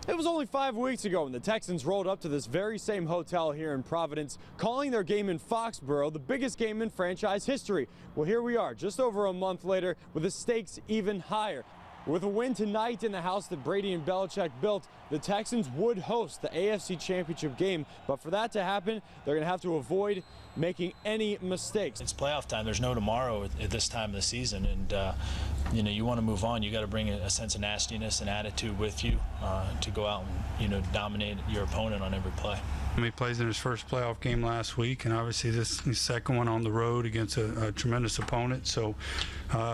It was only 5 weeks ago when the Texans rolled up to this very same hotel here in Providence, calling their game in Foxboro the biggest game in franchise history. Well, here we are, just over a month later, with the stakes even higher. With a win tonight in the house that Brady and Belichick built, the Texans would host the AFC Championship game. But for that to happen, they're going to have to avoid making any mistakes. It's playoff time. There's no tomorrow at this time of the season, and you want to move on. You got to bring a sense of nastiness and attitude with you to go out and dominate your opponent on every play. He plays in his first playoff game last week, and obviously this is his second one on the road against a tremendous opponent. So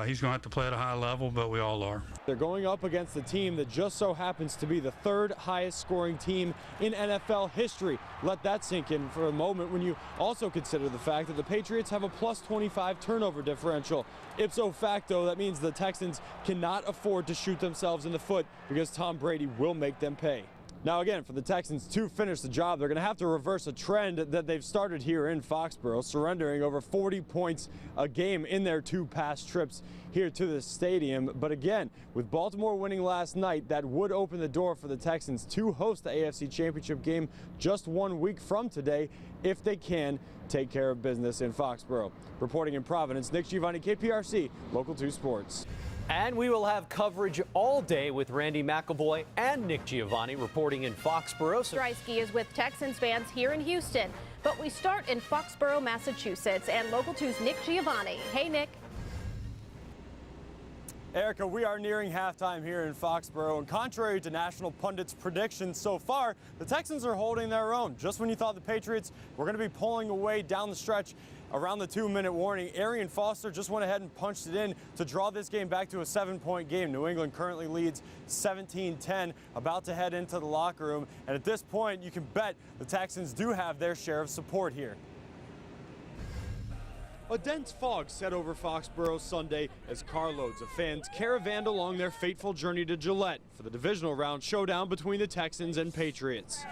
he's going to have to play at a high level, but we all are. They're going up against a team that just so happens to be the third highest scoring team in NFL history. Let that sink in for a moment when you also consider the fact that the Patriots have a plus 25 turnover differential. Ipso facto, that means the Texans cannot afford to shoot themselves in the foot because Tom Brady will make them pay. Now again, for the Texans to finish the job, they're going to have to reverse a trend that they've started here in Foxboro, surrendering over 40 points a game in their 2 past trips here to the stadium. But again, with Baltimore winning last night, that would open the door for the Texans to host the AFC Championship game just 1 week from today, if they can take care of business in Foxboro. Reporting in Providence, Nick Giovanni, KPRC, Local 2 Sports. And we will have coverage all day with Randy McElvoy and Nick Giovanni reporting in Foxboro. Strysky is with Texans fans here in Houston. But we start in Foxboro, Massachusetts, and Local 2's Nick Giovanni. Hey, Nick. Erica, we are nearing halftime here in Foxboro, and contrary to national pundits' predictions so far, the Texans are holding their own. Just when you thought the Patriots were going to be pulling away down the stretch around the 2-minute warning, Arian Foster just went ahead and punched it in to draw this game back to a 7-point game. New England currently leads 17-10, about to head into the locker room, and at this point, you can bet the Texans do have their share of support here. A dense fog set over Foxboro Sunday as carloads of fans caravanned along their fateful journey to Gillette for the divisional round showdown between the Texans and Patriots.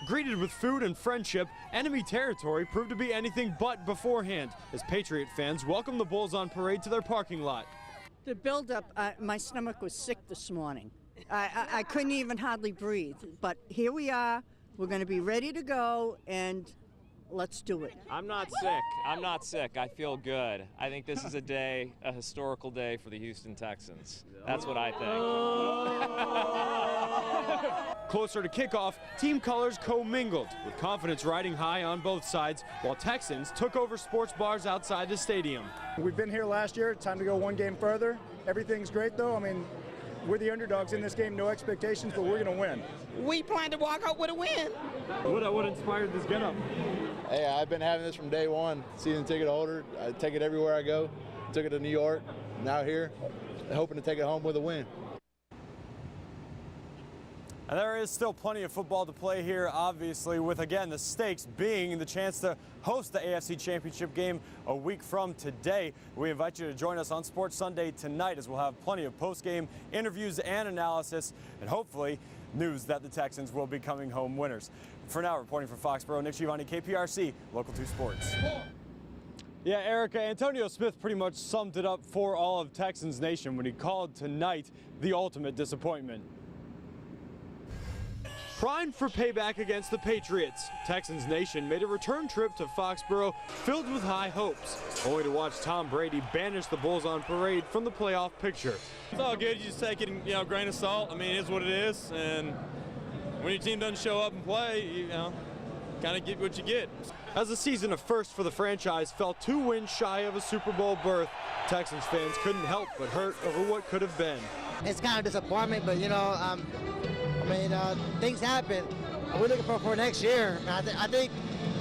Greeted with food and friendship, enemy territory proved to be anything but beforehand as Patriot fans welcomed the Bulls on parade to their parking lot. The buildup, my stomach was sick this morning. I couldn't even hardly breathe, but here we are. We're going to be ready to go, and let's do it. I'm not sick. I'm not sick. I feel good. I think this is a historical day for the Houston Texans. That's what I think. Closer to kickoff, team colors commingled, with confidence riding high on both sides, while Texans took over sports bars outside the stadium. We've been here last year. Time to go one game further. Everything's great, though. I mean, we're the underdogs in this game. No expectations, but we're going to win. We plan to walk out with a win. What inspired this get-up? Hey, I've been having this from day one. Season ticket holder. I take it everywhere I go. Took it to New York. Now here, hoping to take it home with a win. And there is still plenty of football to play here, obviously, with, again, the stakes being the chance to host the AFC Championship game a week from today. We invite you to join us on Sports Sunday tonight, as we'll have plenty of post-game interviews and analysis, and hopefully news that the Texans will be coming home winners. For now, reporting for Foxboro, Nick Giovanni, KPRC, Local 2 Sports. Yeah, Erica, Antonio Smith pretty much summed it up for all of Texans Nation when he called tonight the ultimate disappointment. Primed for payback against the Patriots, Texans Nation made a return trip to Foxboro filled with high hopes, only to watch Tom Brady banish the Bulls on parade from the playoff picture. It's all good. You just take it, grain of salt. I mean, it is what it is, and when your team doesn't show up and play, you kind of get what you get. As the season of first for the franchise fell 2 wins shy of a Super Bowl berth, Texans fans couldn't help but hurt over what could have been. It's kind of disappointment, but things happen. We're looking for next year. I think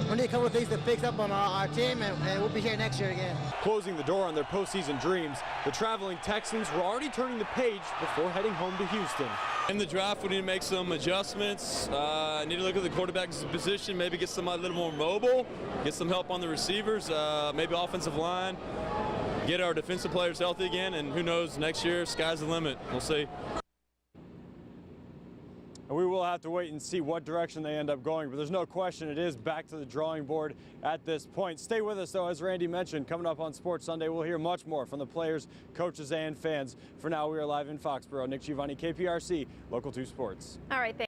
we need a couple of things to fix up on our team, and we'll be here next year again. Closing the door on their postseason dreams, the traveling Texans were already turning the page before heading home to Houston. In the draft, we need to make some adjustments. Need to look at the quarterback's position, maybe get somebody a little more mobile, get some help on the receivers, maybe offensive line, get our defensive players healthy again, and who knows, next year, sky's the limit. We'll see. and we will have to wait and see what direction they end up going. But there's no question it is back to the drawing board at this point. Stay with us, though. As Randy mentioned, coming up on Sports Sunday, we'll hear much more from the players, coaches, and fans. For now, we are live in Foxboro. Nick Giovanni, KPRC, Local 2 Sports. All right, thanks.